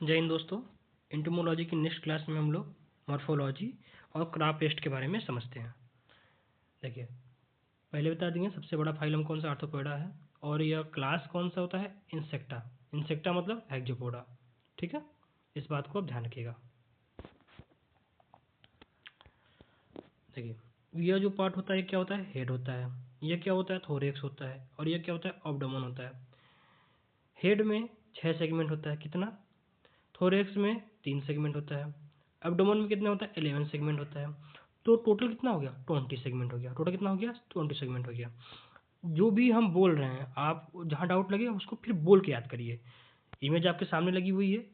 जय हिंद दोस्तों। एंटोमोलॉजी की नेक्स्ट क्लास में हम लोग मॉर्फोलॉजी और क्रॉप पेस्ट के बारे में समझते हैं। देखिए, पहले बता देंगे सबसे बड़ा फाइलम कौन सा, आर्थ्रोपोडा है। और यह क्लास कौन सा होता है, इंसेक्टा। इंसेक्टा मतलब हेक्सोपोडा। ठीक है, इस बात को आप ध्यान रखिएगा। देखिए, यह जो पार्ट होता है क्या होता है, हेड होता है। यह क्या होता है, थोरेक्स होता है। और यह क्या होता है, एब्डोमेन होता है। हेड में 6 सेगमेंट होता है, कितना, थोरेक्स में 3 सेगमेंट होता है। एब्डोमेन में कितना होता है, 11 सेगमेंट होता है। तो टोटल कितना हो गया, 20 सेगमेंट हो गया। टोटल कितना हो गया, 20 सेगमेंट हो गया। जो भी हम बोल रहे हैं, आप जहाँ डाउट लगे उसको फिर बोल के याद करिए। इमेज आपके सामने लगी हुई है,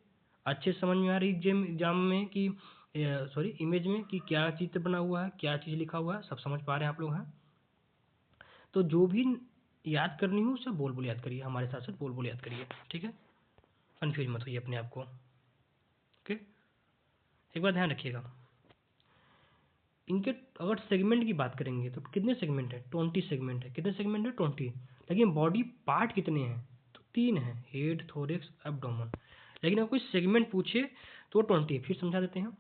अच्छे से समझ में आ रही एग्जाम में कि सॉरी इमेज में कि क्या चित्र बना हुआ है, क्या चीज़ लिखा हुआ है, सब समझ पा रहे हैं आप लोग हैं। तो जो भी याद करनी हो उसे बोल बोल याद करिए, हमारे साथ साथ बोल बोल याद करिए। ठीक है, कन्फ्यूज मत होइए अपने आप को। ओके, एक बार ध्यान रखिएगा, इनके अगर सेगमेंट की बात करेंगे तो कितने सेगमेंट है, 20 सेगमेंट है। कितने सेगमेंट है, 20। लेकिन बॉडी पार्ट कितने हैं, तो 3 है, हेड, थोरेक्स, एब्डोमेन। लेकिन अगर कोई सेगमेंट पूछे तो 20। फिर समझा देते हैं।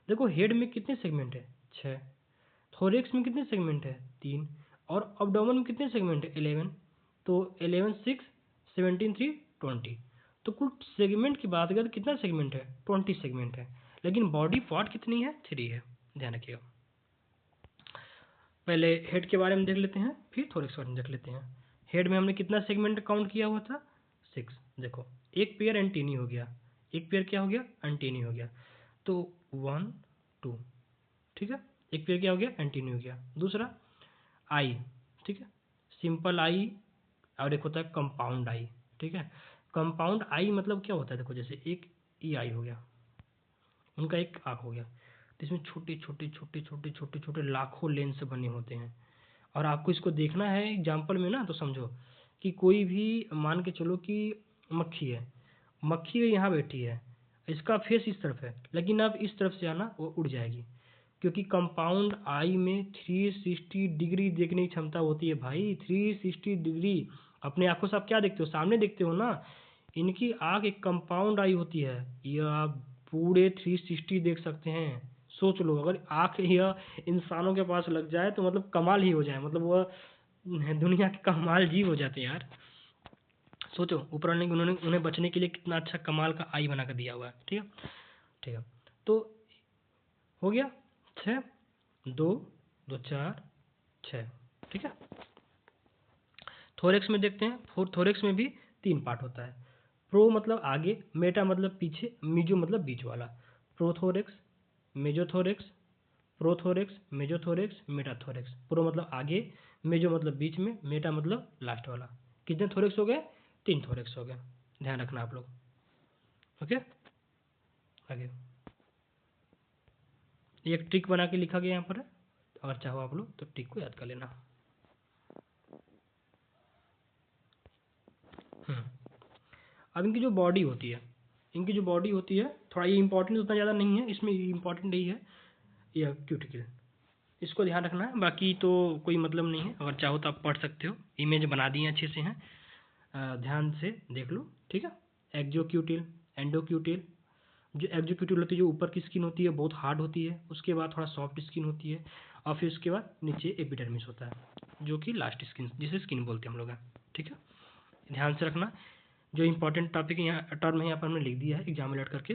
देखो, हेड में कितने सेगमेंट है, 6। थोरेक्स में कितने सेगमेंट है, 3। और एब्डोमेन में कितने सेगमेंट है, 11। तो 11 6 17 3 20। तो कुल सेगमेंट की बात करें तो कितना सेगमेंट है, 20 सेगमेंट है। लेकिन बॉडी पार्ट कितनी है, 3 है। ध्यान रखिएगा। पहले हेड के बारे में देख लेते हैं, फिर थोरेक्स के बारे में देख लेते हैं। हेड में हमने कितना सेगमेंट काउंट किया हुआ था, 6। देखो, एक पेयर एंटीनी हो गया, एक पेयर क्या हो गया, एंटीनी हो गया। तो 1 2, ठीक है, एक पेयर क्या हो गया, एंटीनी हो गया। दूसरा आई, ठीक है, सिंपल आई। और एक होता है कंपाउंड आई। ठीक है, कंपाउंड आई मतलब क्या होता है, देखो जैसे एक ई आई हो गया, उनका एक आँख हो गया। तो इसमें छोटे छोटे छोटे छोटे छोटे छोटे लाखों लेंस बने होते हैं। और आपको इसको देखना है एग्जाम्पल में ना, तो समझो कि कोई भी, मान के चलो कि मक्खी है, मक्खी यहाँ बैठी है, इसका फेस इस तरफ है, लेकिन अब इस तरफ से आना वो उड़ जाएगी, क्योंकि कंपाउंड आई में 360 डिग्री देखने की क्षमता होती है भाई। 360 डिग्री। अपने आंखों से आप क्या देखते हो, सामने देखते हो ना। इनकी आँख एक कंपाउंड आई होती है, यह आप पूरे 360 देख सकते हैं। सोच लो, अगर आँख यह इंसानों के पास लग जाए तो मतलब कमाल ही हो जाए, मतलब वह दुनिया के कमाल जीव हो जाते हैं यार। सोचो, ऊपर वाले ने उन्होंने उन्हें बचने के लिए कितना अच्छा कमाल का आई बना कर दिया हुआ है। ठीक है, ठीक है। तो हो गया 6, 2 2 4 6। ठीक है, थोरेक्स में देखते हैं। थोरेक्स में भी 3 पार्ट होता है। प्रो मतलब आगे, मेटा मतलब पीछे, मीजो मतलब बीच वाला। Prothorax, मेजोथोरेक्स, prothorax, मेजोथोरेक्स, metathorax. प्रो मतलब आगे, मेजो मतलब बीच में, मेटा मतलब लास्ट वाला। कितने थोरेक्स हो गए, 3 थोरेक्स हो गए। ध्यान रखना आप लोग। ओके, आगे ये एक ट्रिक बना के लिखा गया यहाँ पर है, अगर चाहो आप लोग तो ट्रिक को याद कर लेना। अब इनकी जो बॉडी होती है, इनकी जो बॉडी होती है, थोड़ा ये इंपॉर्टेंट उतना ज़्यादा नहीं है, इसमें इंपॉर्टेंट यही है, यह क्यूटिकल। इसको ध्यान रखना है, बाकी तो कोई मतलब नहीं है। अगर चाहो तो आप पढ़ सकते हो, इमेज बना दी है अच्छे से हैं, ध्यान से देख लो। ठीक है, एक्जोक्यूटिल, एंडोक्यूटिल। जो एक्जोक्यूटिल होती है, जो ऊपर की स्किन होती है बहुत हार्ड होती है, उसके बाद थोड़ा सॉफ्ट स्किन होती है, और फिर उसके बाद नीचे एपिडर्मिस होता है, जो कि लास्ट स्किन, जिसे स्किन बोलते हैं हम लोग हैं। ठीक है, ध्यान से रखना। जो इंपॉर्टेंट टॉपिक है यहाँ, टर्म है यहाँ पर हमने लिख दिया है एग्जाम में लट करके।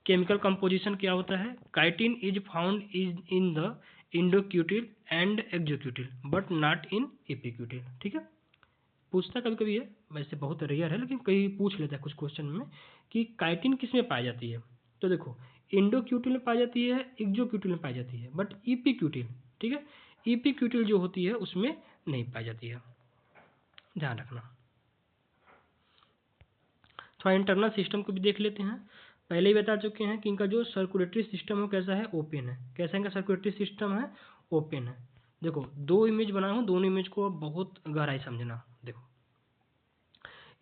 केमिकल कंपोजिशन क्या होता है, chitin is found is in the endocuticle and exocuticle but not in epicuticle. ठीक है, पूछता कभी कभी है, वैसे बहुत रेयर है लेकिन कहीं पूछ लेता है कुछ क्वेश्चन में कि काइटिन किस में पाई जाती है। तो देखो, इंडोक्यूटिल में पाई जाती है, एक्जोक्यूटिल में पाई जाती है, बट इपिक्यूटिल, ठीक है, इपिक्यूटिल जो होती है उसमें नहीं पाई जाती है। ध्यान रखना। थोड़ा इंटरनल सिस्टम को भी देख लेते हैं। पहले ही बता चुके हैं कि इनका जो सर्कुलेटरी सिस्टम है कैसा है, ओपन है। कैसा इनका सर्कुलेटरी सिस्टम है, ओपन है। देखो, 2 इमेज बनाया हूँ, दोनों इमेज को बहुत गहराई समझना। देखो,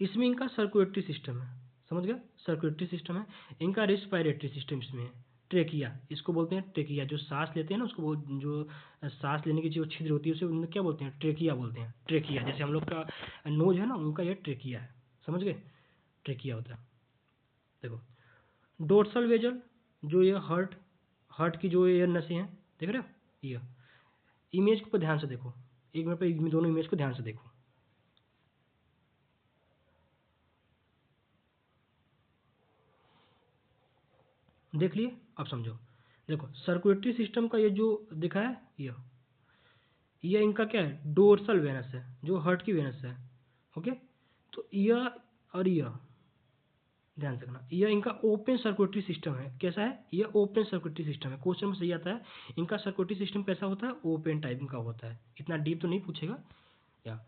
इसमें इनका सर्कुलेटरी सिस्टम है, समझ गए, सर्कुलेटरी सिस्टम है। इनका रेस्पिरेटरी सिस्टम इसमें है, ट्रेकिया, इसको बोलते हैं ट्रेकिया। जो सांस लेते हैं ना उसको, जो सांस लेने की जो छिद्र होती है उसे उन्हें क्या बोलते हैं, ट्रेकिया बोलते हैं। ट्रेकिया, जैसे हम लोग का नोज है ना, उनका ये ट्रेकिया है, समझ गए, ट्रेकिया होता है। देखो, डोर्सल वेजल, जो ये हार्ट की जो ये नसें हैं, देख रहे हो, ये इमेज को ध्यान से देखो, एक मिनट पे दोनों इमेज को ध्यान से देखो। देख लिए, अब समझो। देखो सर्कुलेटरी सिस्टम का ये जो दिखा है, ये इनका क्या है, डोर्सल वेनस है, जो हार्ट की वेनस है। ओके, तो यह और यह ध्यान से रखना, यह इनका ओपन सर्कुलेटरी सिस्टम है। कैसा है, यह ओपन सर्कुलेटरी सिस्टम है। क्वेश्चन में सही आता है, इनका सर्कुलेटरी सिस्टम कैसा होता है, ओपन टाइप का होता है। इतना डीप तो नहीं पूछेगा या।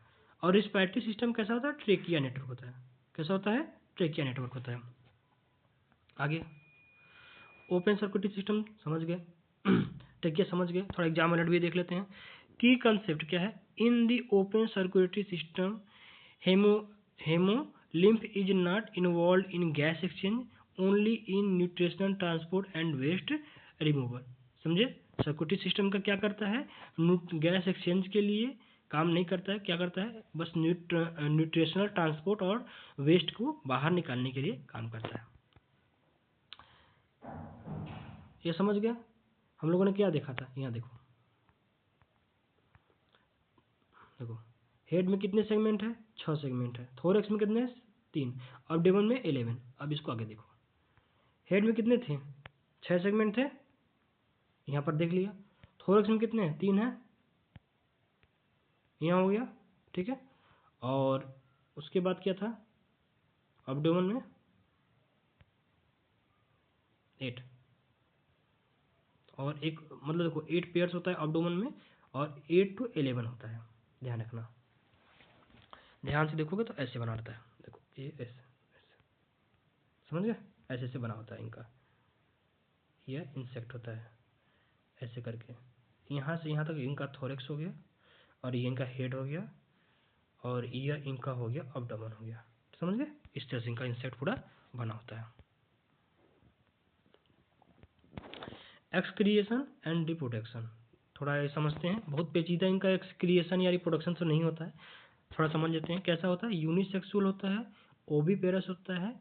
और रिस्पिरेटरी सिस्टम कैसा होता है, ट्रेकिया नेटवर्क होता है। कैसा होता है, ट्रेकिया नेटवर्क होता है। आगे ओपन सर्कुलेटरी सिस्टम समझ गए, ट्रेकिया समझ गए। थोड़ा एग्जाम अलर्ट भी देख लेते हैं। की कंसेप्ट क्या है, in the open circulatory system हेमो lymph is not involved in gas exchange, only in nutritional transport and waste removal। समझे, सर्कुलेटरी सिस्टम का क्या करता है, गैस एक्सचेंज के लिए काम नहीं करता है, क्या करता है, बस न्यूट्रिशनल ट्रांसपोर्ट और वेस्ट को बाहर निकालने के लिए काम करता है। ये समझ गया। हम लोगों ने क्या देखा था, यहाँ देखो, देखो हेड में कितने सेगमेंट है, 6 सेगमेंट है। थोरैक्स में कितने, 3। एब्डोमेन में 11। अब इसको आगे देखो, हेड में कितने थे, 6 सेगमेंट थे, यहाँ पर देख लिया। थोरैक्स में कितने हैं, 3 है, यहाँ हो गया, ठीक है। और उसके बाद क्या था, एब्डोमेन में 8। और एक मतलब देखो 8 पेयर्स होता है एब्डोमेन में, और 8 to 11 होता है। ध्यान रखना, ध्यान से देखोगे तो ऐसे बना रहता है, देखो ये ऐसे, समझ गए, ऐसे ऐसे बना होता है इनका, यह इंसेक्ट होता है ऐसे करके। यहाँ से यहाँ तक इनका थोरैक्स हो गया, और ये इनका हेड हो गया, और ये इनका हो गया एब्डोमेन हो गया। समझ गए, इस तरह से इनका इंसेक्ट पूरा बना होता है। एक्सक्रिएशन एंड रिप्रोडक्शन थोड़ा ये समझते हैं, बहुत पेचीदा इनका एक्सक्रिएशन या रिप्रोडक्शन तो नहीं होता है, थोड़ा समझ लेते हैं। कैसा होता है, यूनिसेक्सुअल होता है, ओविपेरस होता है।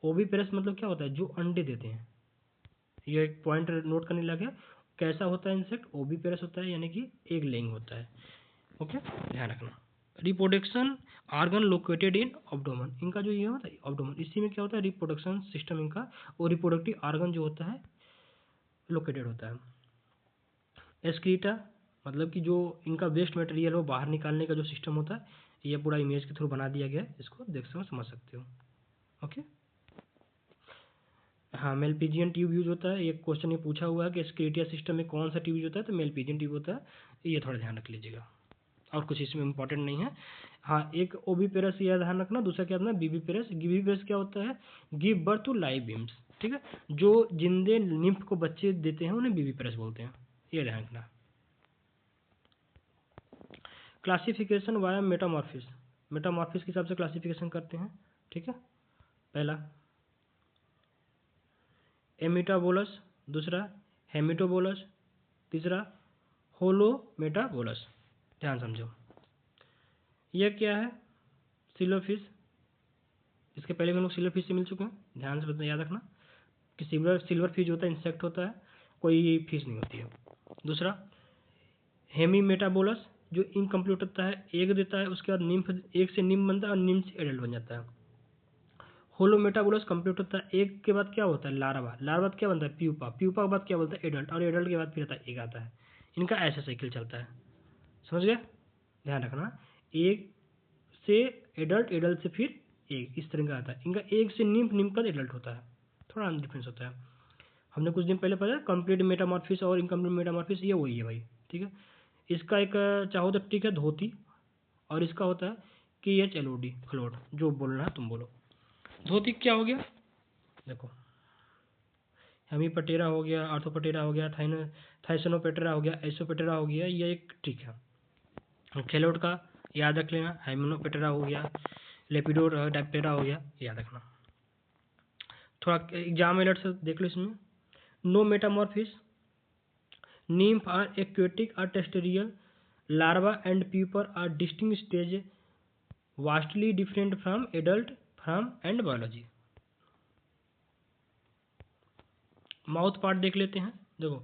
ओविपेरस मतलब क्या होता है, जो अंडे देते हैं। ये एक पॉइंट नोट करने लगे, कैसा होता है इंसेक्ट, ओविपेरस होता है, यानी कि एग लेइंग होता है। ओके, ध्यान रखना। Reproduction organ located in abdomen, इनका जो ये होता है एब्डोमेन, इसी में क्या होता है, रिप्रोडक्शन सिस्टम इनका, और रिप्रोडक्टिव आर्गन जो होता है लोकेटेड होता है। एक्सक्रीटा मतलब कि जो इनका वेस्ट मटेरियल हो बाहर निकालने का जो सिस्टम होता है, ये पूरा इमेज के थ्रू बना दिया गया है, इसको देख समझ सकते हो। ओके, हाँ मेलपीजियन ट्यूब यूज होता है। ये क्वेश्चन ये पूछा हुआ है कि एक्सक्रीटिया सिस्टम में कौन सा ट्यूब यूज होता है, तो मेलपीजियन ट्यूब होता है, ये थोड़ा ध्यान रख लीजिएगा, और कुछ इसमें इंपॉर्टेंट नहीं है। हाँ, एक ओविपेरस यह ध्यान रखना, दूसरा क्या रखना, बीबीपेरस। बीबीपेरस क्या होता है, give birth to live beings, ठीक है, जो जिंदे निम्फ को बच्चे देते हैं उन्हें बीबीपेरस बोलते हैं, ये ध्यान रखना। क्लासिफिकेशन वाया मेटामॉर्फिस, मेटामॉर्फिस के हिसाब से क्लासिफिकेशन करते हैं, ठीक है। पहला एमिटाबोलस, दूसरा हेमिटोबोलस, तीसरा होलोमेटाबोलस। ध्यान समझो, यह क्या है, सिल्वरफिश। इसके पहले भी हम लोग सिल्वरफिश से मिल चुके हैं, ध्यान से याद रखना कि सिल्वरफिश होता है इंसेक्ट होता है, कोई फिश नहीं होती है। दूसरा हेमीमेटाबोलस, जो इनकम्प्लीट होता है, एग देता है, उसके बाद निम्फ, एक से निम्फ बनता है और निम्फ से एडल्ट बन जाता है। होलोमेटाबोलस कंप्लीट होता है, एग के बाद क्या होता है, लार्वा, लार्वा क्या बनता है, प्यूपा, प्यूपा के बाद क्या बोलता है, एडल्ट, और एडल्ट के बाद फिर आता है एग आता है। इनका ऐसा साइकिल चलता है, समझ गए, ध्यान रखना। एग से एडल्ट, एडल्ट से फिर एग, इस तरह का आता है। इनका एग से निम्फ, निम्फ का एडल्ट होता है, थोड़ा डिफरेंस होता है। हमने कुछ दिन पहले पढ़ा कंप्लीट मेटामॉर्फिस और इनकम्प्लीट मेटामॉर्फिस, ये वही है भाई, ठीक है। इसका एक चाहो तो ठीक है धोती, और इसका होता है कि H L O D float, जो बोलना है तुम बोलो। धोती क्या हो गया, देखो हेमीपटेरा हो गया, आर्थोपटेरा हो गया, थाइसोनोपेटेरा हो गया, एसोपेटेरा हो गया, ये एक ठीक है। खेलोड का याद रख लेना, हाइमेनोपेटेरा हो गया, लेपिडोर डाइप्टेरा हो गया, याद रखना। थोड़ा एग्जाम अलर्ट से देख लो इसमें। No metamorphosis, nymph are aquatic or terrestrial, larva and pupa are distinct stage, vastly different from adult, from and biology। Mouth part देख लेते हैं। देखो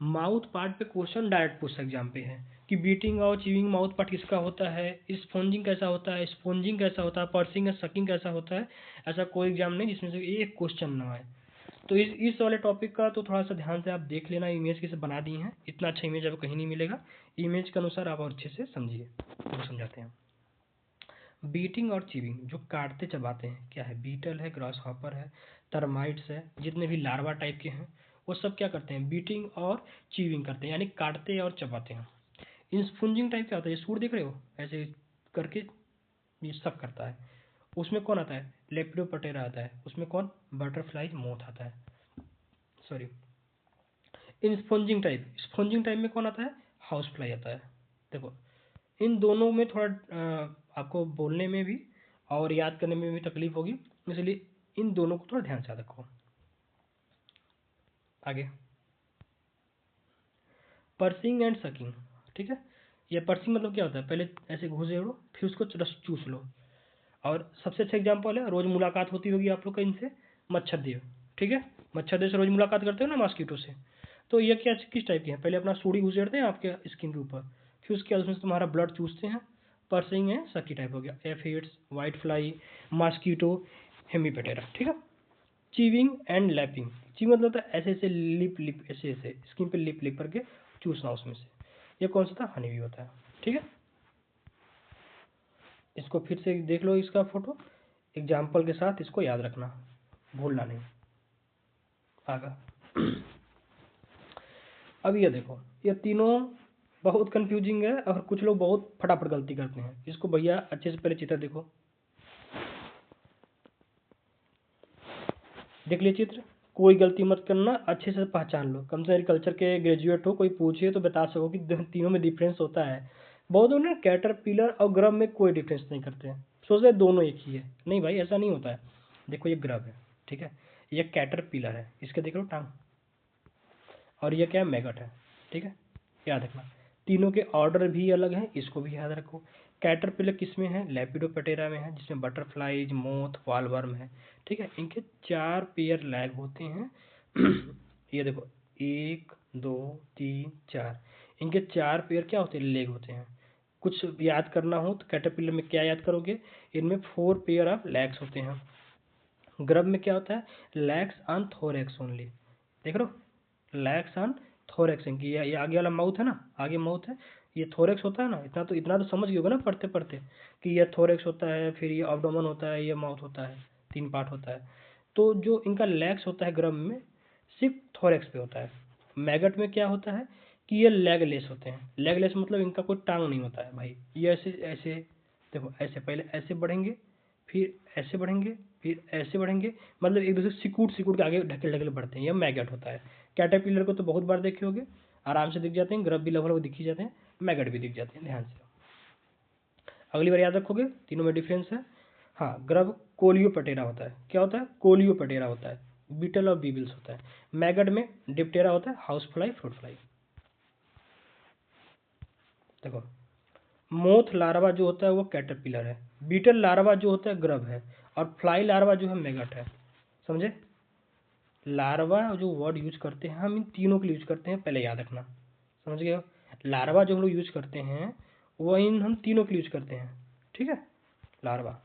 माउथ पार्ट पे क्वेश्चन डायरेक्ट पूछ एग्जाम पे है कि बीटिंग और चीविंग माउथ पार्ट किसका होता है, स्पॉन्जिंग कैसा होता है, स्पॉन्जिंग कैसा होता है, पर्सिंग और सकिंग कैसा होता है। ऐसा कोई एग्जाम नहीं जिसमें से एक क्वेश्चन ना आए। तो इस वाले टॉपिक का तो थोड़ा सा ध्यान से आप देख लेना, इमेज कैसे बना दी हैं, इतना अच्छा इमेज आपको कहीं नहीं मिलेगा। इमेज के अनुसार आप और अच्छे से समझिए, वो समझाते हैं। बीटिंग और चीविंग जो काटते चबाते हैं क्या है, बीटल है, ग्रास हॉपर है, टर्माइट्स है, जितने भी लार्वा टाइप के हैं वो सब क्या करते हैं, बीटिंग और चीविंग करते हैं, यानी काटते और चबाते हैं। इन स्पंजिंग टाइप क्या होता है, ये सूट देख रहे हो ऐसे करके ये सब करता है। उसमें कौन आता है, लेपिडोप्टेरा आता है। उसमें कौन, बटरफ्लाई मोथ आता है, सॉरी। इन स्पंजिंग टाइप में कौन आता है, हाउस फ्लाई आता है। देखो इन दोनों में थोड़ा आपको बोलने में भी और याद करने में भी तकलीफ होगी, इसलिए इन दोनों को थोड़ा ध्यान से याद रखो। आगे पर्सिंग एंड सकिंग, ठीक है। ये पर्सिंग मतलब क्या होता है, पहले ऐसे घुसेड़ो फिर उसको रस चूस लो। और सबसे अच्छा एग्जाम्पल है, रोज मुलाकात होती होगी आप लोग का इनसे, मच्छर देव, ठीक है। मच्छर देव से रोज मुलाकात करते हो ना मॉस्किटो से। तो ये क्या किस टाइप के हैं, पहले अपना सूढ़ी घुसेड़ते हैं आपके स्किन के ऊपर, फिर उसके बाद उसमें से तुम्हारा ब्लड चूसते हैं। पर्सिंग है, सकी टाइप हो गया, एफिड्स, वाइट फ्लाई, मॉस्किटो, हेमीपेटेरा, ठीक है। चीविंग एंड लैपिंग, चीविंग मतलब होता है ऐसे ऐसे लिप लिप ऐसे ऐसे स्किन पे लिप लिप करके चूसना उसमें से। ये कौन सा था, हनी भी होता है, ठीक है। इसको फिर से देख लो, इसका फोटो एग्जाम्पल के साथ इसको याद रखना, भूलना नहीं। आगा अब ये देखो, ये तीनों बहुत कंफ्यूजिंग है और कुछ लोग बहुत फटाफट गलती करते हैं। इसको भैया अच्छे से पहले चित्र देखो, देख लिए चित्र, कोई गलती मत करना, अच्छे से पहचान लो। कम से एग्रीकल्चर के ग्रेजुएट हो, कोई पूछे तो बता सको कि तीनों में डिफरेंस होता है। बहुत लोग ना कैटरपिलर और ग्रब में कोई डिफरेंस नहीं करते हैं, सोचते दोनों एक ही है। नहीं भाई, ऐसा नहीं होता है। देखो ये ग्रब है, ठीक है, ये कैटरपिलर है, इसके देख लो टांग, और ये क्या है, मैगट है, ठीक है। याद रखना, तीनों के ऑर्डर भी अलग हैं, इसको भी याद रखो। कैटरपिलर किस में है, लेपिडोप्टेरा में है, जिसमें बटरफ्लाईज, मोथ, वॉलवर्म है, ठीक है। इनके 4 पेयर लैग होते हैं ये देखो 1 2 3 4, इनके 4 पेयर क्या होते हैं, लेग होते हैं। कुछ याद करना हो तो कैटरपिलर में क्या याद करोगे, इनमें 4 पेयर ऑफ लैग्स होते हैं। ग्रब में क्या होता है, लैग्स ऑन थोरैक्स ओनली, देख रहे हो, लैग्स ऑन थोरैक्स। इनकी ये आगे वाला माउथ है ना, आगे माउथ है, ये थोरैक्स होता है ना। इतना तो समझ गए होगे ना पढ़ते पढ़ते कि ये थोरैक्स होता है, फिर ये एब्डोमेन होता है, ये माउथ होता है, 3 पार्ट होता है। तो जो इनका लैग्स होता है ग्रब में, सिर्फ थोरैक्स पे होता है। मैगट में क्या होता है कि ये लेगलेस होते हैं। लेगलेस मतलब इनका कोई टांग नहीं होता है भाई, ये ऐसे ऐसे, देखो ऐसे पहले ऐसे बढ़ेंगे, फिर ऐसे बढ़ेंगे, फिर ऐसे बढ़ेंगे, मतलब एक दूसरे सिकुड़ सिकुड़ के आगे ढकेल ढकेल बढ़ते हैं, यह मैगट होता है। कैटरपिलर को तो बहुत बार देखे होगे, आराम से दिख जाते हैं, ग्रब भी लगभग दिख ही जाते हैं, मैगट भी दिख जाते हैं, ध्यान से अगली बार याद रखोगे, तीनों में डिफरेंस है। हाँ, ग्रब कोलियोपटेरा होता है, क्या होता है, कोलियोपटेरा होता है, बीटल और बीबिल्स होता है। मैगट में डिप्टेरा होता है, हाउस फ्लाई, फ्रूट फ्लाई। देखो मोथ लार्वा जो होता है वो कैटरपिलर है, बीटल लार्वा जो होता है ग्रब है, और फ्लाई लार्वा जो है मैगट है, समझे। लार्वा जो वर्ड यूज करते हैं हम इन तीनों के लिए यूज करते हैं, पहले याद रखना, समझ गए हो। लार्वा जो हम लोग यूज करते हैं वो इन हम तीनों के लिए यूज करते हैं, ठीक है, लार्वा।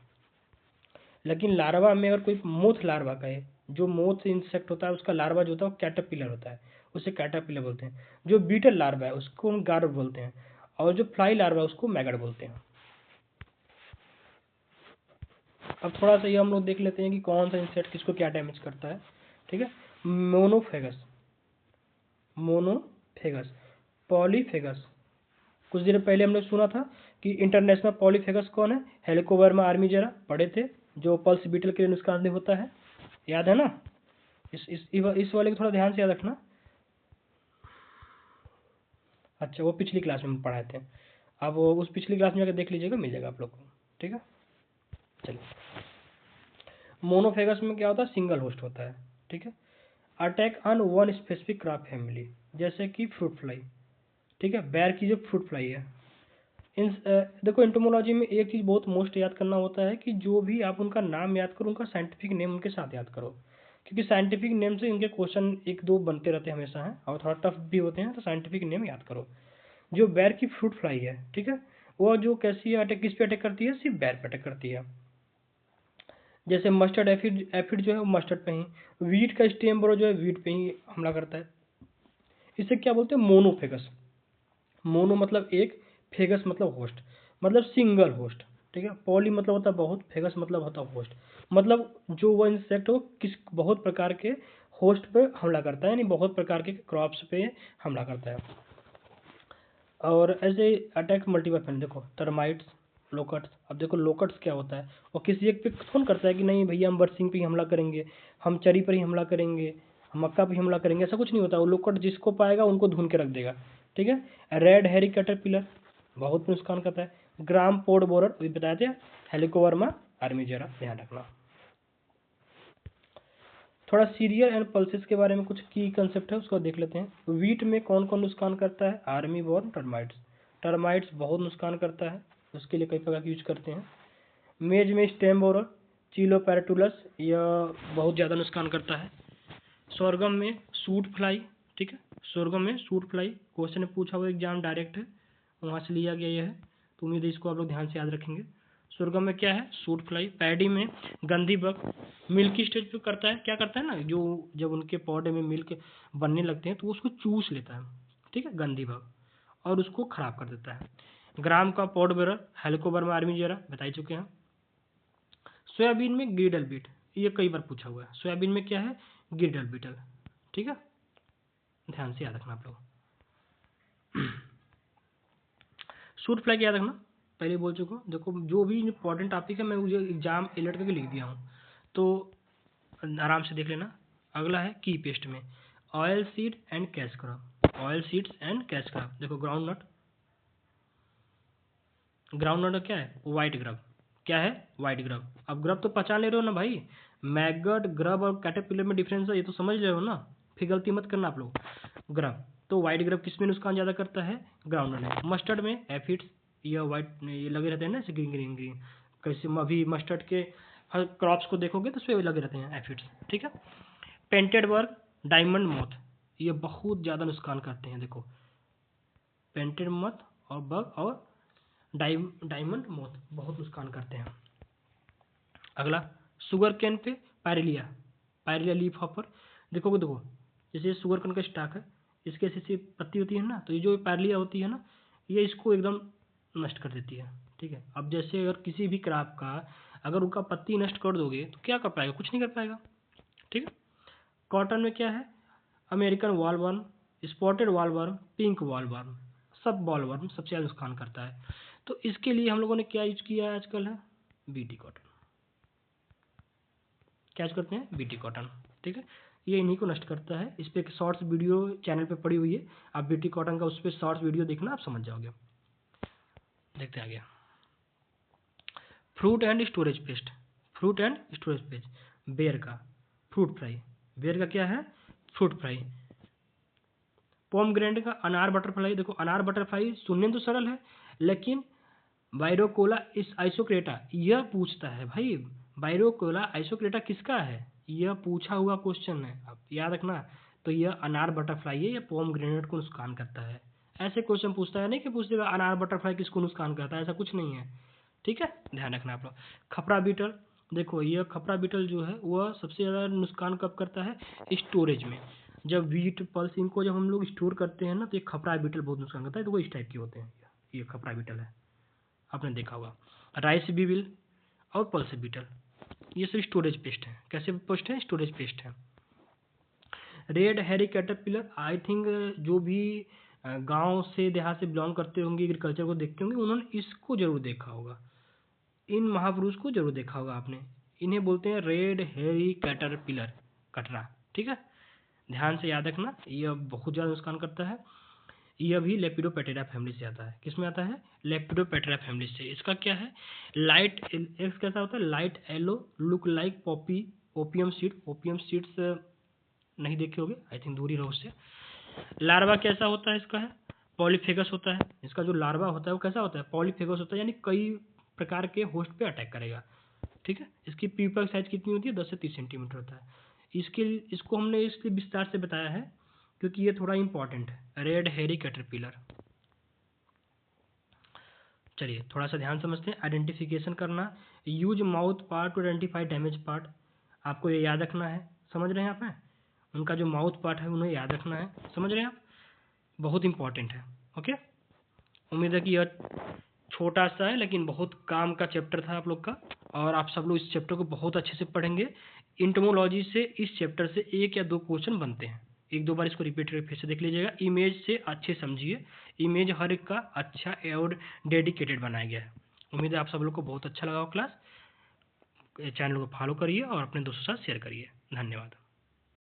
लेकिन लार्वा में अगर कोई मोथ लार्वा का है, जो मोथ इंसेक्ट होता है उसका लार्वा जो होता है वो कैटरपिलर होता है, उसे कैटरपिलर बोलते हैं। जो बीटल लार्वा है उसको हम गार्ब बोलते हैं, और जो फ्लाई लार्वा है उसको मैगट बोलते हैं। अब थोड़ा सा ये हम लोग देख लेते हैं कि कौन सा इंसेक्ट किसको क्या डैमेज करता है, ठीक है। मोनोफेगस, मोनोफेगस, पॉलीफेगस, कुछ देर पहले हमने सुना था कि इंटरनेशनल पॉलीफेगस कौन है, हेलिकोवर्मा आर्मीजेरा, पढ़े थे, जो पल्स बीटल के लिए नुकसानदेह होता है, याद है ना। इस वाले को थोड़ा ध्यान से याद रखना। अच्छा, वो पिछली क्लास में पढ़ाए थे, अब वो उस पिछली क्लास में जाकर देख लीजिएगा, मिल जाएगा आप लोग को, ठीक है। चलिए, मोनोफेगस में क्या होता है, सिंगल होस्ट होता है, ठीक है। Attack on one specific crop family, जैसे कि फ्रूट फ्लाई, ठीक है, बैर की जो फ्रूट फ्लाई है। इन देखो एंटोमोलॉजी में एक चीज़ बहुत मोस्ट याद करना होता है कि जो भी आप उनका नाम याद करो, उनका साइंटिफिक नेम उनके साथ याद करो। क्योंकि साइंटिफिक नेम से इनके क्वेश्चन एक दो बनते रहते हैं हमेशा हैं, और थोड़ा टफ भी होते हैं, तो साइंटिफिक नेम याद करो। जो बेर की फ्रूट फ्लाई है, ठीक है, वो जो कैसी अटैक किस पे अटैक करती है, सिर्फ बेर पे अटैक करती है। जैसे मस्टर्ड एफिड, एफिड जो है वो मस्टर्ड पे ही, वीट का स्टेम बोरो जो है वीट पे ही हमला करता है। इसे क्या बोलते हैं, मोनोफेगस। मोनो मतलब एक, फेगस मतलब होस्ट, मतलब सिंगल होस्ट, ठीक है। पॉली मतलब होता है बहुत, फेगस मतलब होता है होस्ट, मतलब जो वो इंसेक्ट हो किस बहुत प्रकार के होस्ट पे हमला करता है, यानी बहुत प्रकार के क्रॉप्स पे हमला करता है। और ऐसे अटैक मल्टीपल फैन, देखो टर्माइट्स, लोकट्स। अब देखो लोकट्स क्या होता है, वो किसी एक पे कौन करता है कि नहीं भैया हम बरसिंग पे ही हमला करेंगे, हम चरी पर ही हमला करेंगे, हम मक्का पे ही हमला करेंगे, ऐसा कुछ नहीं होता। वो लोकट जिसको पाएगा उनको धुन के रख देगा, ठीक है। रेड हेरी कैटरपिलर बहुत नुकसान करता है। ग्राम पोड बोरर अभी बताए थे, हेलिकोवर्मा आर्मीजेरा, ध्यान रखना। थोड़ा सीरियल एंड पल्सेस के बारे में कुछ की कंसेप्ट है उसको देख लेते हैं। वीट में कौन कौन नुकसान करता है, आर्मी बॉर्न टर्माइट्स। टर्माइट्स बहुत नुकसान करता है, उसके लिए कई प्रकार की यूज करते हैं। मेज में स्टेम बोरर, चिलोपैरेटुलस, यह बहुत ज़्यादा नुकसान करता है। सोरगम में सूट फ्लाई, ठीक है, सोरगम में सूट फ्लाई क्वेश्चन ने पूछा हुआ एग्जाम डायरेक्ट है, वहाँ से लिया गया यह है, तो उम्मीद है इसको आप लोग ध्यान से याद रखेंगे। सोरगम में क्या है, सूट फ्लाई। पैडी में गंदी बग, मिल्की स्टेज पे करता है, क्या करता है ना, जो जब उनके पौधे में मिल्क बनने लगते हैं तो वो उसको चूस लेता है, ठीक है, गंदी बग, और उसको खराब कर देता है। ग्राम का पॉड बेरर, हेलिकोबर्मा आर्मीजेरा बता ही चुके हैं। सोयाबीन में गिरिडल बीट, ये कई बार पूछा हुआ है। सोयाबीन में क्या है, गिरिडल बीटल, ठीक है, ध्यान से याद रखना आप लोग। सूट फ्लाई याद रखना, पहले बोल चुका हूँ। देखो जो भी इंपॉर्टेंट टॉपिक है मैं मुझे एग्जाम अलर्ट करके लिख दिया हूँ, तो आराम से देख लेना। अगला है की पेस्ट में oil seed and cash crop, oil seeds and cash crop. देखो ग्राउंड नट, ग्राउंड नट क्या है, वाइट ग्रब, क्या है, वाइट ग्रब। अब ग्रब तो पहचान ले रहे हो ना भाई, मैगट ग्रब और कैटरपिलर में डिफरेंस है, ये तो समझ रहे हो ना, फिर गलती मत करना आप लोग। ग्रब तो वाइट ग्रब किस में नुकसान ज़्यादा करता है, ग्राउंड नट में। मस्टर्ड में एफिड्स, ये वाइट ये लगे रहते हैं ना, ग्रीन ग्रीन ग्रीन, कैसे अभी मस्टर्ड के हर क्रॉप्स को देखोगे तो उसमें लगे रहते हैं एफिड्स, ठीक है। पेंटेड वर्क, डायमंड मोथ, ये बहुत ज़्यादा नुकसान करते हैं। देखो पेंटेड मोथ और बग और डायमंड मोथ बहुत नुकसान करते हैं। अगला sugar can pay पायरेलिया, पायरेलिया leaf hopper. देखोगे देखो जैसे शुगर कैन का स्टाक है, इसके ऐसी पत्ती होती है ना, तो ये जो पायरेलिया होती है ना, ये इसको एकदम नष्ट कर देती है, ठीक है। अब जैसे अगर किसी भी क्रॉप का अगर उनका पत्ती नष्ट कर दोगे तो क्या कर पाएगा, कुछ नहीं कर पाएगा, ठीक है। कॉटन में क्या है, अमेरिकन वॉलवर्म, स्पॉटेड वॉलवर्म, पिंक वॉलवर्म, सब वॉलवर्म सबसे ज़्यादा नुकसान करता है। तो इसके लिए हम लोगों ने क्या यूज किया है आजकल है, बीटी कॉटन, क्या यूज करते हैं, बीटी कॉटन, ठीक है। ये इन्हीं को नष्ट करता है। इस पर एक शॉर्ट्स वीडियो चैनल पे पड़ी हुई है, आप बीटी कॉटन का उस पर शॉर्ट्स वीडियो देखना, आप समझ जाओगे। देखते हैं आगे, fruit and storage paste, fruit and storage paste, बेर का फ्रूट फ्राई, बेर का क्या है, फ्रूट फ्राई। पोमग्रेनेट का अनार बटरफ्लाई, देखो अनार बटरफ्लाई सुनने में तो सरल है, लेकिन बायरोकोला इस आइसोक्रेटा यह पूछता है भाई, बायरोकोला आइसोक्रेटा किसका है, यह पूछा हुआ क्वेश्चन है, आप याद रखना। तो यह अनार बटरफ्लाई है, यह पोमग्रेनेट को नुकसान करता है। ऐसे क्वेश्चन पूछता है, नहीं कि पूछ देगा अनार बटरफ्लाई किसको नुकसान करता है, ऐसा कुछ नहीं है, ठीक है, ध्यान रखना आप लोग। खपरा बीटल, देखो यह खपरा बीटल जो है वह सबसे ज़्यादा नुकसान कब करता है, स्टोरेज में। जब वीट पल्स इनको जब हम लोग स्टोर करते हैं ना, तो ये खपरा बीटल बहुत नुकसान करता है, तो वो इस टाइप के होते हैं, ये खपरा बीटल है, आपने देखा होगा। राइस बीविल और पल्स बीटल, ये सब स्टोरेज पेस्ट है, कैसे पेस्ट है, स्टोरेज पेस्ट है। Red Harry caterpillar, I think जो भी गांव से देहात से बिलोंग करते होंगे, एग्रीकल्चर को देखते होंगे, उन्होंने इसको जरूर देखा होगा, इन महापुरुष को जरूर देखा होगा आपने। इन्हें बोलते हैं रेड हेरी कैटरपिलर, कटरा, ठीक है, ध्यान से याद रखना। यह बहुत ज़्यादा नुकसान करता है। यह भी लेपिडोपेटेरा फैमिली से आता है, किस में आता है, लेपिडोपेटेरा फैमिली से। इसका क्या है, लाइट एक्स कैसा होता है, light yellow, look like Poppy, opium seed, opium seeds नहीं देखे होगे, आई थिंक दूर ही रहो उससे। लार्वा कैसा होता है इसका, है पॉलीफेगस होता है, इसका जो लार्वा होता है वो कैसा होता है, पॉलीफेगस होता है, यानी कई प्रकार के होस्ट पे अटैक करेगा, ठीक है। इसकी पीपल साइज कितनी होती है, 10 से 30 सेंटीमीटर होता है। इसको हमने इसलिए विस्तार से बताया है क्योंकि ये थोड़ा इम्पॉर्टेंट है, रेड हेरी कैटरपिलर। चलिए थोड़ा सा ध्यान समझते हैं। आइडेंटिफिकेशन करना, use mouth part two identify damage part, आपको ये याद रखना है। समझ रहे हैं आप? उनका जो माउथ पार्ट है उन्हें याद रखना है। समझ रहे हैं आप? बहुत इंपॉर्टेंट है। ओके, उम्मीद है कि यह छोटा सा है लेकिन बहुत काम का चैप्टर था आप लोग का, और आप सब लोग इस चैप्टर को बहुत अच्छे से पढ़ेंगे। इंटमोलॉजी से इस चैप्टर से 1 या 2 क्वेश्चन बनते हैं। 1-2 बार इसको रिपीट करके फिर से देख लीजिएगा। इमेज से अच्छे समझिए, इमेज हर एक का अच्छा और डेडिकेटेड बनाया गया है। उम्मीद है आप सब लोग को बहुत अच्छा लगा हो क्लास। चैनल को फॉलो करिए और अपने दोस्तों के साथ शेयर करिए। धन्यवाद।